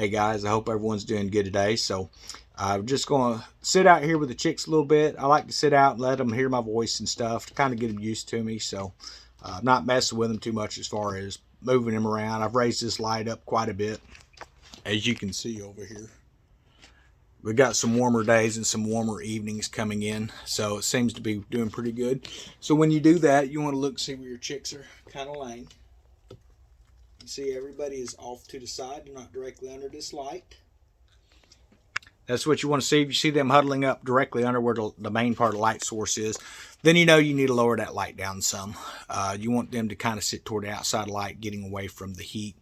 Hey guys, I hope everyone's doing good today. So I'm just going to sit out here with the chicks a little bit. I like to sit out and let them hear my voice and stuff to kind of get them used to me. So I'm not messing with them too much as far as moving them around. I've raised this light up quite a bit, as you can see over here. We've got some warmer days and some warmer evenings coming in, so it seems to be doing pretty good. So when you do that, you want to look, see where your chicks are kind of laying. You see everybody is off to the side. They're not directly under this light. That's what you want to see. If you see them huddling up directly under where the main part of the light source is, then you know you need to lower that light down some. You want them to kind of sit toward the outside light, getting away from the heat,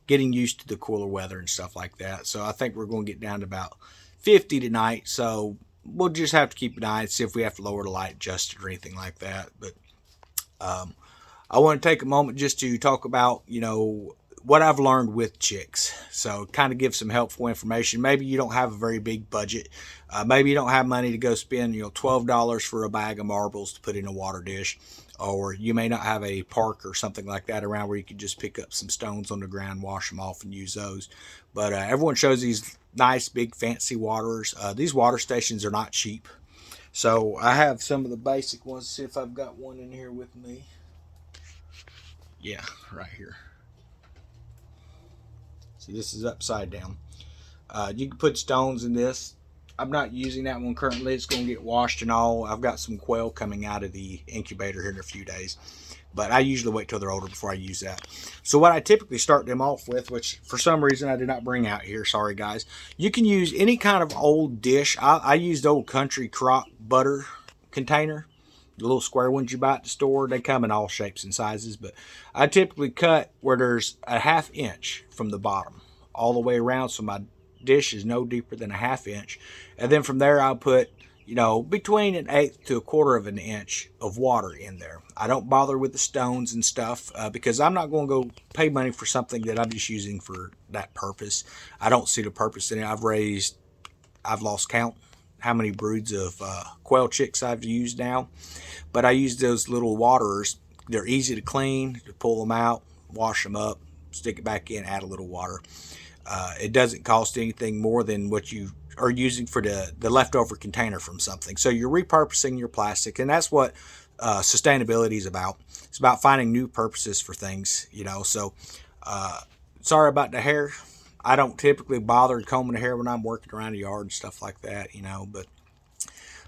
getting used to the cooler weather and stuff like that. So I think we're going to get down to about 50 tonight. So we'll just have to keep an eye and see if we have to lower the light, adjust it, or anything like that. But I want to take a moment just to talk about, what I've learned with chicks. So kind of give some helpful information. Maybe you don't have a very big budget. Maybe you don't have money to go spend, $12 for a bag of marbles to put in a water dish. Or you may not have a park or something like that around where you could just pick up some stones on the ground, wash them off, and use those. But everyone shows these nice, big, fancy waterers. These water stations are not cheap. So I have some of the basic ones. See if I've got one in here with me. Yeah, right here. See, this is upside down. You can put stones in this. I'm not using that one currently. It's going to get washed and all. I've got some quail coming out of the incubator here in a few days. But I usually wait till they're older before I use that. So what I typically start them off with, which for some reason I did not bring out here, sorry guys. You can use any kind of old dish. I used old country crock butter container. The little square ones you buy at the store. They come in all shapes and sizes. But I typically cut where there's a 1/2 inch from the bottom all the way around. So my dish is no deeper than a 1/2 inch. And then from there I'll put, between 1/8 to 1/4 of an inch of water in there. I don't bother with the stones and stuff because I'm not going to go pay money for something that I'm just using for that purpose. I don't see the purpose in it. I've lost count how many broods of quail chicks I've used now. But I use those little waterers. They're easy to clean, to pull them out, wash them up, stick it back in, add a little water. It doesn't cost anything more than what you are using for the leftover container from something. So you're repurposing your plastic, and that's what sustainability is about. It's about finding new purposes for things, So sorry about the hair. I don't typically bother combing the hair when I'm working around the yard and stuff like that, but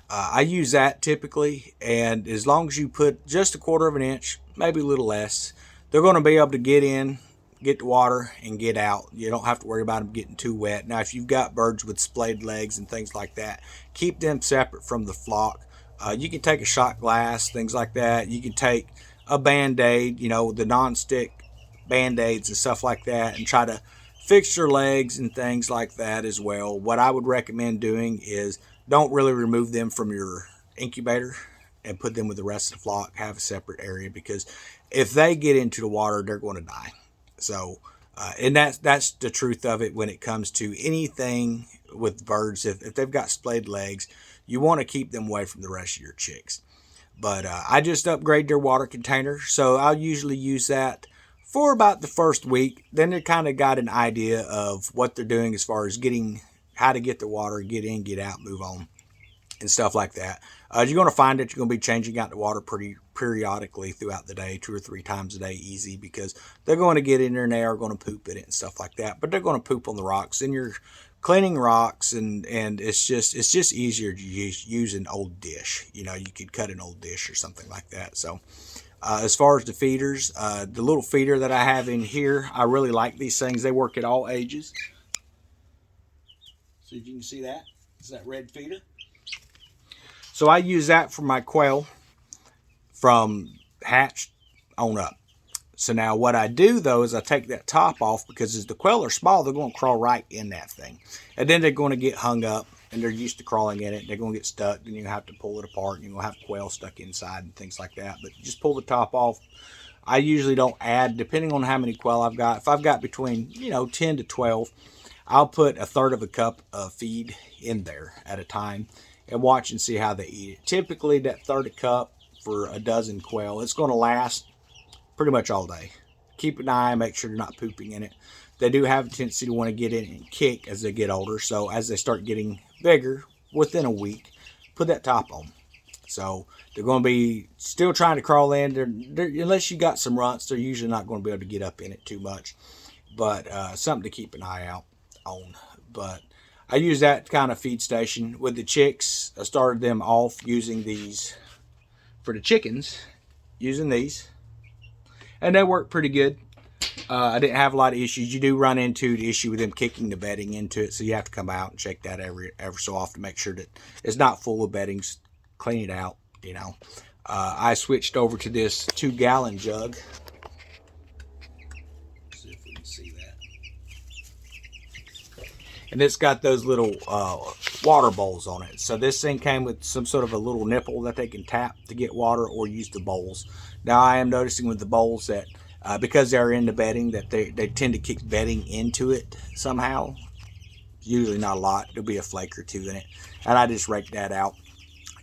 I use that typically, and as long as you put just 1/4 of an inch, maybe a little less, they're going to be able to get in, get the water, and get out. You don't have to worry about them getting too wet. Now, if you've got birds with splayed legs and things like that, keep them separate from the flock. You can take a shot glass, things like that. You can take a Band-Aid, the non-stick Band-Aids and stuff like that, and try to fix your legs and things like that as well. What I would recommend doing is don't really remove them from your incubator and put them with the rest of the flock. Have a separate area, because if they get into the water, they're going to die. So, and that's the truth of it when it comes to anything with birds. If they've got splayed legs, you want to keep them away from the rest of your chicks. But I just upgrade their water container, so I'll usually use that for about the first week. Then they kind of got an idea of what they're doing as far as how to get the water, get in, get out, move on, and stuff like that. You're going to find that you're going to be changing out the water pretty periodically throughout the day, 2 or 3 times a day, easy, because they're going to get in there and they are going to poop in it and stuff like that. But they're going to poop on the rocks, and you're cleaning rocks, and it's just easier to use an old dish. You could cut an old dish or something like that. So as far as the feeders, the little feeder that I have in here, I really like these things. They work at all ages. So if you can see that, it's that red feeder. So I use that for my quail from hatch on up. So now what I do though is I take that top off, because as the quail are small, they're going to crawl right in that thing. And then they're going to get hung up, and they're used to crawling in it. They're going to get stuck, and you have to pull it apart, and you're going to have quail stuck inside and things like that. But just pull the top off. I usually don't add, depending on how many quail I've got. If I've got between 10 to 12, I'll put 1/3 of a cup of feed in there at a time and watch and see how they eat it. Typically that 1/3 cup for a dozen quail, it's going to last pretty much all day. Keep an eye, make sure you're not pooping in it. they do have a tendency to want to get in and kick as they get older. So as they start getting bigger, within a week, put that top on. So they're going to be still trying to crawl in. Unless you got some runts, they're usually not going to be able to get up in it too much. But something to keep an eye out on. But I use that kind of feed station. With the chicks, I started them off using these for the chickens, using these. And they work pretty good. I didn't have a lot of issues. You do run into the issue with them kicking the bedding into it, so you have to come out and check that every so often to make sure that it's not full of beddings. Clean it out, you know. I switched over to this 2-gallon jug. Let's see if we can see that. And it's got those little water bowls on it. So this thing came with some sort of a little nipple that they can tap to get water or use the bowls. Now I am noticing with the bowls that because they're in the bedding, that they tend to kick bedding into it somehow. Usually not a lot. There'll be a flake or two in it. And I just raked that out.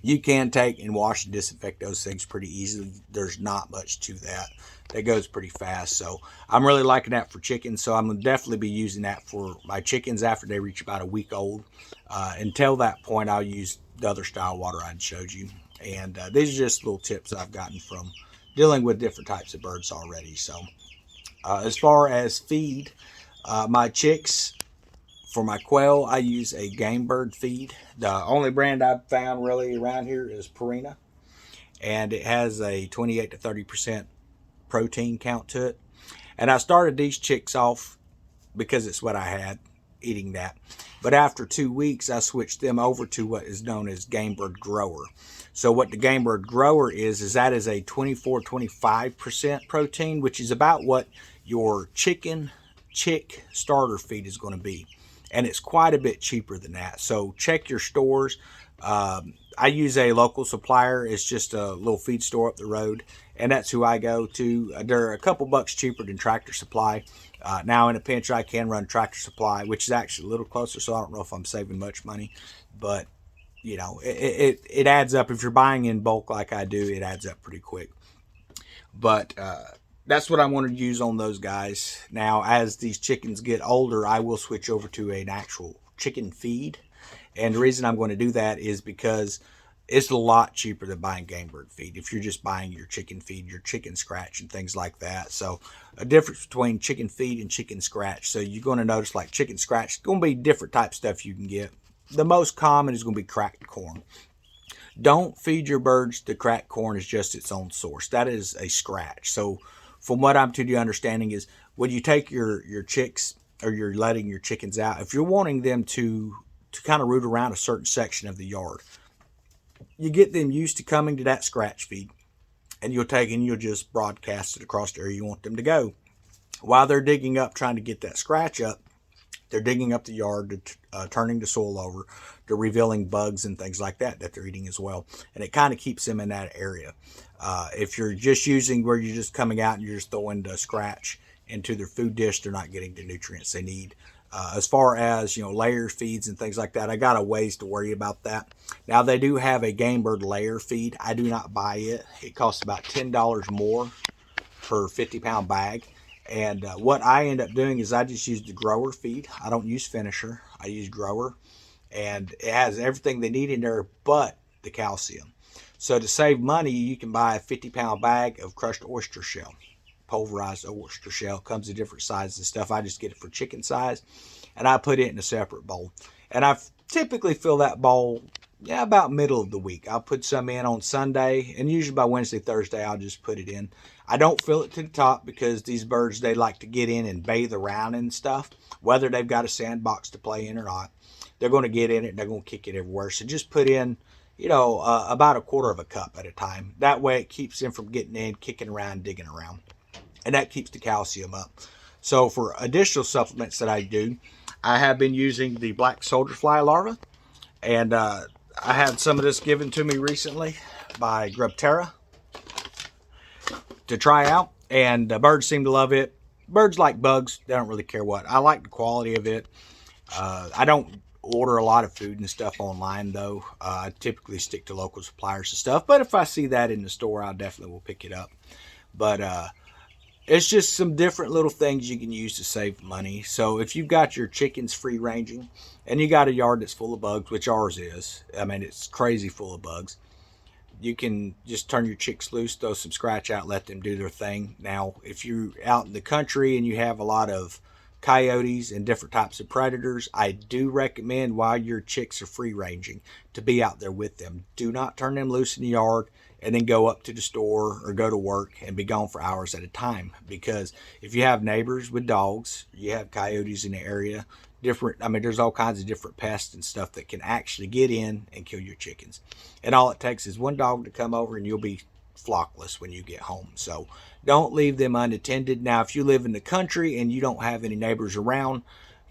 You can take and wash and disinfect those things pretty easily. There's not much to that. That goes pretty fast. So I'm really liking that for chickens. So I'm going to definitely be using that for my chickens after they reach about a week old. Until that point, I'll use the other style water I showed you. And these are just little tips I've gotten from dealing with different types of birds already. So as far as feed, my chicks, for my quail, I use a game bird feed. The only brand I've found really around here is Purina. And it has a 28 to 30% protein count to it. And I started these chicks off because it's what I had, eating that. But after 2 weeks, I switched them over to what is known as Game Bird Grower. So what the Game Bird Grower is that is a 24-25% protein, which is about what your chick starter feed is going to be. And it's quite a bit cheaper than that. So check your stores. I use a local supplier. It's just a little feed store up the road. And that's who I go to. They're a couple bucks cheaper than Tractor Supply. Now in a pinch, I can run Tractor Supply, which is actually a little closer. So I don't know if I'm saving much money. But, you know, it adds up. If you're buying in bulk like I do, it adds up pretty quick. But that's what I want to use on those guys. Now, as these chickens get older, I will switch over to an actual chicken feed. And the reason I'm going to do that is because it's a lot cheaper than buying game bird feed. If you're just buying your chicken feed, your chicken scratch and things like that. So a difference between chicken feed and chicken scratch. So you're going to notice like chicken scratch, it's going to be different type stuff you can get. The most common is going to be cracked corn. Don't feed your birds the cracked corn as just its own source. That is a scratch. So from what I'm to the understanding is when you take your chicks or you're letting your chickens out, if you're wanting them to kind of root around a certain section of the yard, you get them used to coming to that scratch feed, and you'll just broadcast it across the area you want them to go. While they're digging up, trying to get that scratch up, they're digging up the yard, turning the soil over, they're revealing bugs and things like that they're eating as well. And it kind of keeps them in that area. If you're just using where you're just coming out and you're just throwing the scratch into their food dish, they're not getting the nutrients they need. As far as, layer feeds and things like that, I got a ways to worry about that. Now, they do have a game bird layer feed. I do not buy it. It costs about $10 more per 50-pound bag. And what I end up doing is I just use the grower feed. I don't use finisher. I use grower. And it has everything they need in there but the calcium. So to save money, you can buy a 50-pound bag of crushed oyster shell. Pulverized oyster shell. Comes in different sizes and stuff. I just get it for chicken size, and I put it in a separate bowl. And I typically fill that bowl about middle of the week. I'll put some in on Sunday, and usually by Wednesday, Thursday, I'll just put it in. I don't fill it to the top because these birds, they like to get in and bathe around and stuff. Whether they've got a sandbox to play in or not, they're going to get in it and they're going to kick it everywhere. So just put in, about a quarter of a cup at a time. That way it keeps them from getting in, kicking around, digging around. And that keeps the calcium up. So for additional supplements that I do, I have been using the black soldier fly larva. And I had some of this given to me recently by Grubterra to try out. And birds seem to love it. Birds like bugs. They don't really care what. I like the quality of it. I don't order a lot of food and stuff online, though. I typically stick to local suppliers and stuff. But if I see that in the store, I definitely will pick it up. But It's just some different little things you can use to save money. So if you've got your chickens free ranging and you got a yard that's full of bugs, which ours is, I mean, it's crazy full of bugs, you can just turn your chicks loose, throw some scratch out, let them do their thing. Now, if you're out in the country and you have a lot of coyotes and different types of predators, I do recommend while your chicks are free ranging to be out there with them. Do not turn them loose in the yard and then go up to the store or go to work and be gone for hours at a time. Because if you have neighbors with dogs, you have coyotes in the area, there's all kinds of different pests and stuff that can actually get in and kill your chickens. And all it takes is one dog to come over and you'll be flockless when you get home. So don't leave them unattended. Now, if you live in the country and you don't have any neighbors around,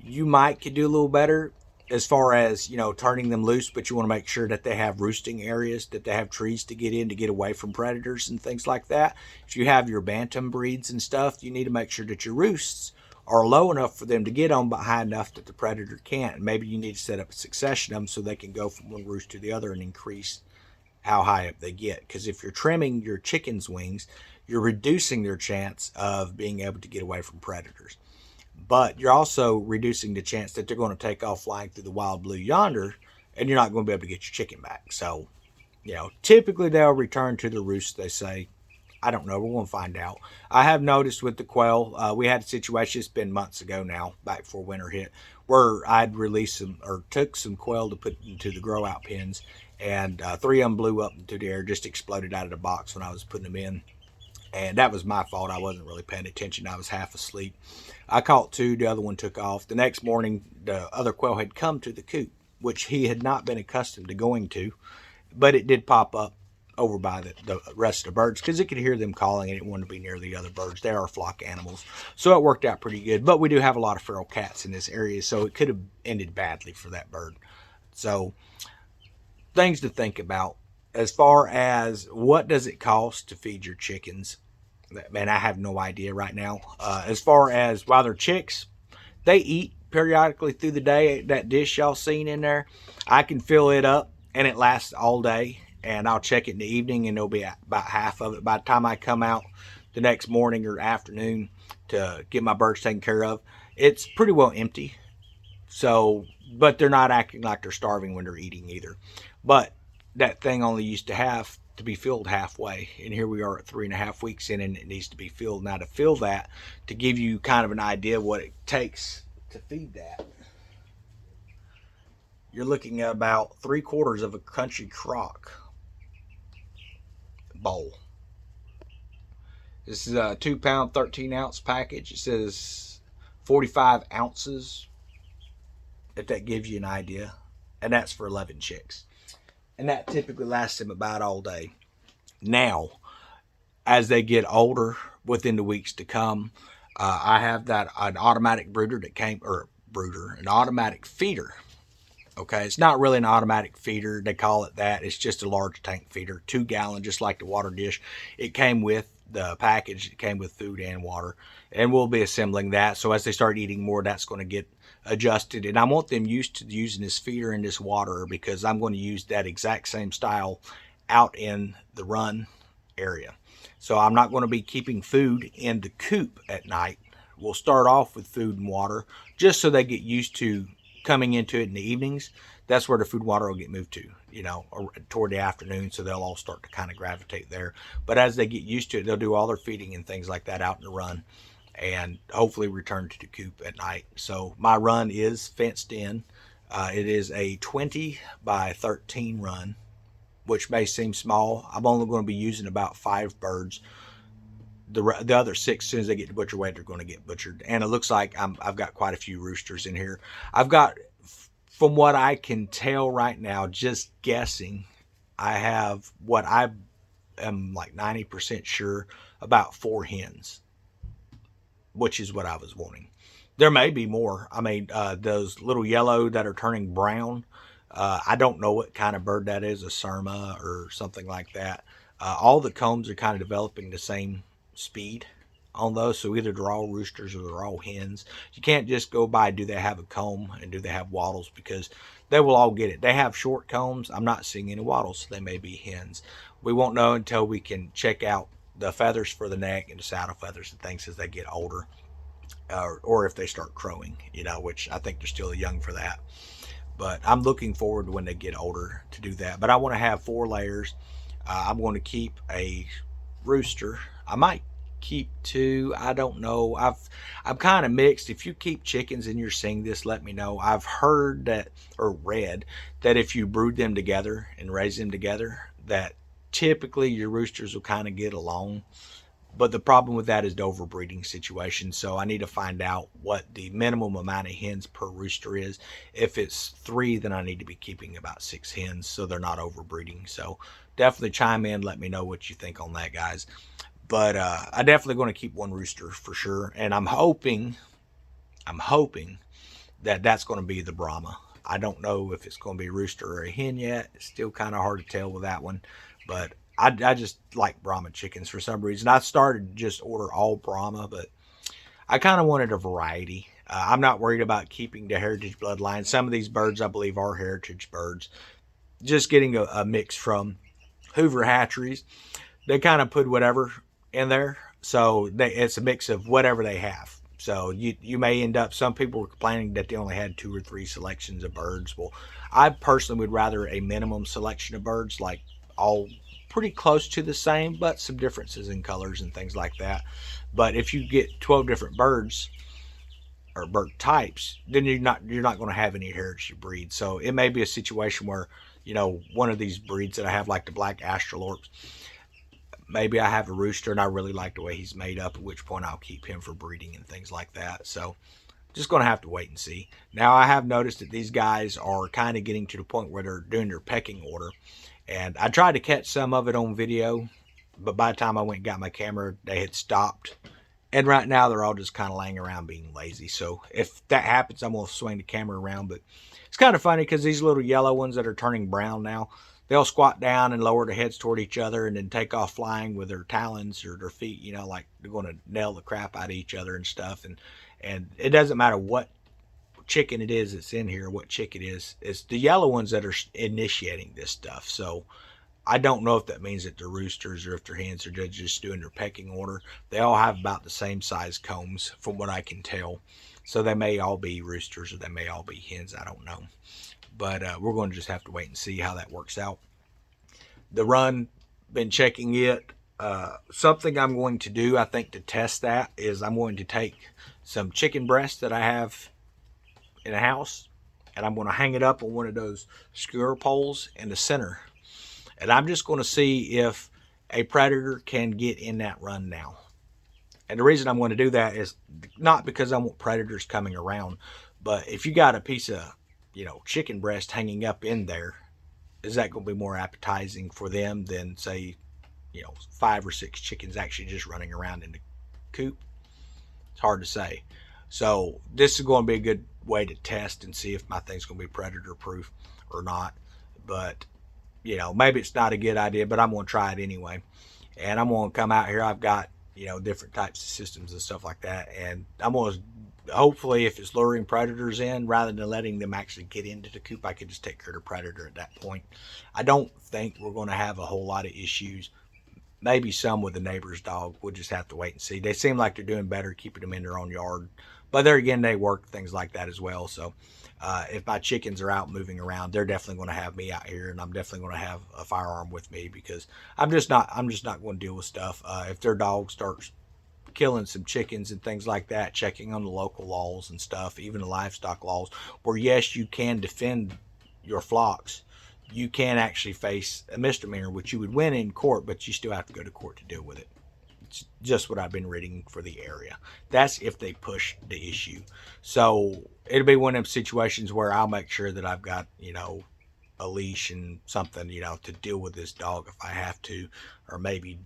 you might could do a little better as far as, turning them loose, but you want to make sure that they have roosting areas, that they have trees to get in to get away from predators and things like that. If you have your bantam breeds and stuff, you need to make sure that your roosts are low enough for them to get on, but high enough that the predator can't. And maybe you need to set up a succession of them so they can go from one roost to the other and increase how high up they get. Because if you're trimming your chicken's wings, you're reducing their chance of being able to get away from predators. But you're also reducing the chance that they're going to take off flying through the wild blue yonder, and you're not going to be able to get your chicken back. So, typically they'll return to the roost, they say. I don't know. We're going to find out. I have noticed with the quail, we had a situation, it's been months ago now, back before winter hit, where I'd released some or took some quail to put into the grow out pens, and three of them blew up into the air, just exploded out of the box when I was putting them in. And that was my fault. I wasn't really paying attention. I was half asleep. I caught two. The other one took off. The next morning, the other quail had come to the coop, which he had not been accustomed to going to, but it did pop up over by the rest of the birds because it could hear them calling and it wanted to be near the other birds. They are flock animals. So it worked out pretty good. But we do have a lot of feral cats in this area, so it could have ended badly for that bird. So things to think about as far as what does it cost to feed your chickens. Man, I have no idea right now. As far as while they're chicks, they eat periodically through the day. That dish y'all seen in there, I can fill it up and it lasts all day. And I'll check it in the evening and there'll be about half of it. By the time I come out the next morning or afternoon to get my birds taken care of, it's pretty well empty. So, but they're not acting like they're starving when they're eating either. But that thing only used to have to be filled halfway, and here we are at 3.5 weeks in and it needs to be filled. Now to fill that, to give you kind of an idea of what it takes to feed that, you're looking at about 3/4 of a country crock bowl. This is a 2 pound 13 ounce package. It says 45 ounces, if that gives you an idea, and that's for 11 chicks, and that typically lasts them about all day. Now, as they get older, within the weeks to come, I have that an automatic brooder that came, or brooder, an automatic feeder. Okay, it's not really an automatic feeder. They call it that. It's just a large tank feeder, 2 gallon, just like the water dish. It came with the package. It came with food and water, and we'll be assembling that. So as they start eating more, that's going to get adjusted. And I want them used to using this feeder and this water because I'm going to use that exact same style out in the run area. So I'm not going to be keeping food in the coop at night. We'll start off with food and water just so they get used to coming into it in the evenings. That's where the food and water will get moved to, or toward the afternoon. So they'll all start to kind of gravitate there. But as they get used to it, they'll do all their feeding and things like that out in the run and hopefully return to the coop at night. So my run is fenced in. It is a 20 by 13 run, which may seem small. I'm only going to be using about 5 birds. The other 6, as soon as they get to butcher weight, they're going to get butchered. And it looks like I've got quite a few roosters in here. I've got, from what I can tell right now, just guessing, I have what I am like 90% sure about 4 hens, which is what I was wanting. There may be more. I mean, those little yellow that are turning brown, I don't know what kind of bird that is, a surma or something like that. All the combs are kind of developing the same speed on those, so either they're all roosters or they're all hens. You can't just go by, do they have a comb and do they have wattles, because they will all get it. They have short combs. I'm not seeing any wattles, so they may be hens. We won't know until we can check out the feathers for the neck and the saddle feathers and things as they get older, or if they start crowing, which I think they're still young for that. But I'm looking forward to when they get older to do that. But I want to have 4 layers. I'm going to keep a rooster. I might keep 2. I don't know. I'm kind of mixed. If you keep chickens and you're seeing this, let me know. I've heard that, or read that, if you brood them together and raise them together, that typically your roosters will kind of get along. But the problem with that is the overbreeding situation. So I need to find out what the minimum amount of hens per rooster is. If it's 3, then I need to be keeping about 6 hens so they're not overbreeding. So definitely chime in. Let me know what you think on that, guys. But I definitely going to keep 1 rooster for sure. And I'm hoping that that's going to be the Brahma. I don't know if it's going to be a rooster or a hen yet. It's still kind of hard to tell with that one. But I just like Brahma chickens for some reason. I started to just order all Brahma, but I kind of wanted a variety. I'm not worried about keeping the heritage bloodline. Some of these birds, I believe, are heritage birds. Just getting a mix from Hoover hatcheries. They kind of put whatever in there. So it's a mix of whatever they have. So you may end up, some people were complaining that they only had 2 or 3 selections of birds. Well, I personally would rather a minimum selection of birds, like all pretty close to the same, but some differences in colors and things like that. But if you get 12 different birds or bird types, then you're not going to have any heritage breeds. So it may be a situation where, one of these breeds that I have, like the black Australorps, maybe I have a rooster and I really like the way he's made up, at which point I'll keep him for breeding and things like that. So just going to have to wait and see. Now, I have noticed that these guys are kind of getting to the point where they're doing their pecking order. And I tried to catch some of it on video, but by the time I went and got my camera, they had stopped. And right now, they're all just kind of laying around being lazy. So if that happens, I'm going to swing the camera around. But it's kind of funny because these little yellow ones that are turning brown now, they'll squat down and lower their heads toward each other and then take off flying with their talons or their feet, like they're going to nail the crap out of each other and stuff. And it doesn't matter what chicken it is that's in here, what chick it is. It's the yellow ones that are initiating this stuff. So I don't know if that means that they're roosters or if they're hens or they're just doing their pecking order. They all have about the same size combs from what I can tell. So they may all be roosters or they may all be hens. I don't know. But we're going to just have to wait and see how that works out. The run, been checking it. Something I'm going to do, I think, to test that is I'm going to take some chicken breast that I have in a house, and I'm going to hang it up on one of those skewer poles in the center. And I'm just going to see if a predator can get in that run now. And the reason I'm going to do that is not because I want predators coming around, but if you got a piece of, chicken breast hanging up in there, is that going to be more appetizing for them than, say, 5 or 6 chickens actually just running around in the coop? It's hard to say. So this is going to be a good way to test and see if my thing's going to be predator proof or not. But maybe it's not a good idea, but I'm going to try it anyway. And I'm going to come out here. I've got, different types of systems and stuff like that. And I'm going to, hopefully, if it's luring predators in, rather than letting them actually get into the coop, I can just take care of the predator at that point. I don't think we're going to have a whole lot of issues. Maybe some with the neighbor's dog. We'll just have to wait and see. They seem like they're doing better keeping them in their own yard. But there again, they work, things like that as well. So if my chickens are out moving around, they're definitely going to have me out here, and I'm definitely going to have a firearm with me because I'm just not going to deal with stuff. If their dog starts killing some chickens and things like that, checking on the local laws and stuff, even the livestock laws, where yes, you can defend your flocks. You can actually face a misdemeanor, which you would win in court, but you still have to go to court to deal with it. It's just what I've been reading for the area. That's if they push the issue. So it'll be one of them situations where I'll make sure that I've got, a leash and something, to deal with this dog if I have to, or maybe,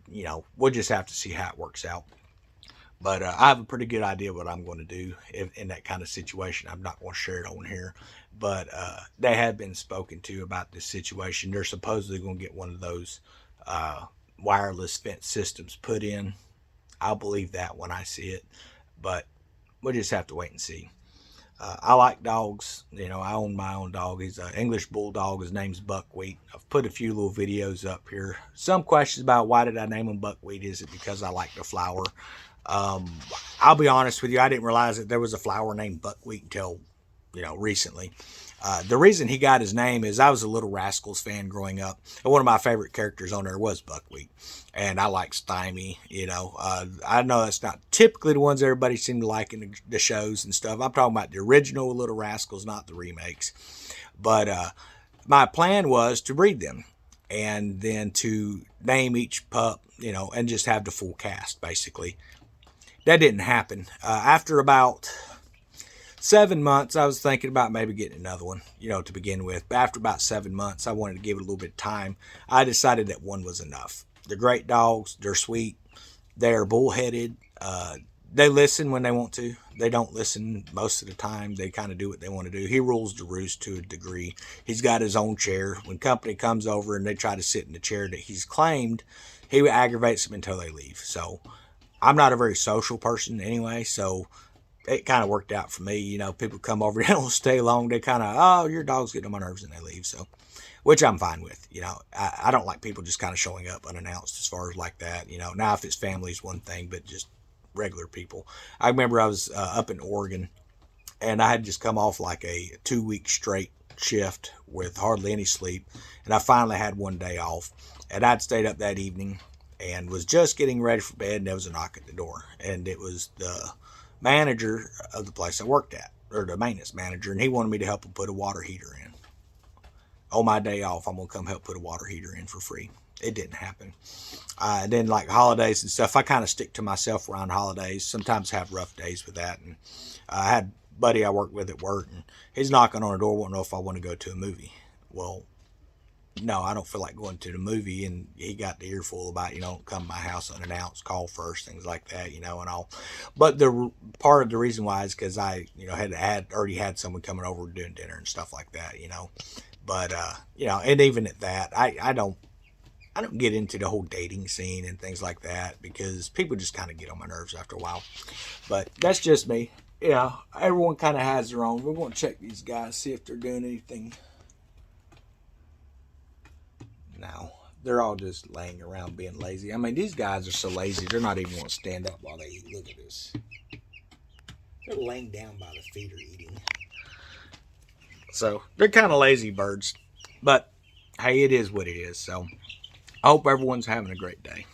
we'll just have to see how it works out. But I have a pretty good idea what I'm going to do in that kind of situation. I'm not going to share it on here. But they have been spoken to about this situation. They're supposedly going to get one of those wireless fence systems put in. I'll believe that when I see it. But we'll just have to wait and see. I like dogs. You know, I own my own dog. He's an English bulldog. His name's Buckwheat. I've put a few little videos up here. Some questions about why did I name him Buckwheat? Is it because I like the flower? Um, I'll be honest with you. I didn't realize that there was a flower named Buckwheat until, recently. The reason he got his name is I was a Little Rascals fan growing up, and one of my favorite characters on there was Buckwheat, and I like Stymie. I know that's not typically the ones everybody seemed to like in the shows and stuff. I'm talking about the original Little Rascals, not the remakes. But my plan was to breed them, and then to name each pup, and just have the full cast basically. That didn't happen. After about 7 months, I was thinking about maybe getting another one, to begin with. But after about 7 months, I wanted to give it a little bit of time. I decided that one was enough. They're great dogs. They're sweet. They're bullheaded. They listen when they want to. They don't listen most of the time. They kind of do what they want to do. He rules the roost to a degree. He's got his own chair. When company comes over and they try to sit in the chair that he's claimed, he aggravates them until they leave. So I'm not a very social person anyway, so it kind of worked out for me. People come over, they don't stay long. They kind of, oh, your dog's getting on my nerves, and they leave. So, which I'm fine with. I don't like people just kind of showing up unannounced as far as like that. Now if it's family is one thing, but just regular people. I remember I was up in Oregon, and I had just come off like a 2-week straight shift with hardly any sleep, and I finally had one day off, and I'd stayed up that evening and was just getting ready for bed, and there was a knock at the door, and it was the manager of the place I worked at, or the maintenance manager, and he wanted me to help him put a water heater in. On my day off, I'm going to come help put a water heater in for free. It didn't happen. And then like holidays and stuff, I kind of stick to myself around holidays. Sometimes have rough days with that. And I had a buddy I worked with at work, and he's knocking on the door, wanting to know if I want to go to a movie. Well, no, I don't feel like going to the movie. And he got the earful about, don't come to my house unannounced, call first, things like that, and all. But the part of the reason why is because I, had already had someone coming over doing dinner and stuff like that, But, and even at that, I don't get into the whole dating scene and things like that because people just kind of get on my nerves after a while. But that's just me. Everyone kind of has their own. We're going to check these guys, see if they're doing anything. No, they're all just laying around being lazy. I mean, these guys are so lazy, they're not even going to stand up while they eat. Look at this. They're laying down by the feet or eating. So, they're kind of lazy birds. But, hey, it is what it is. So, I hope everyone's having a great day.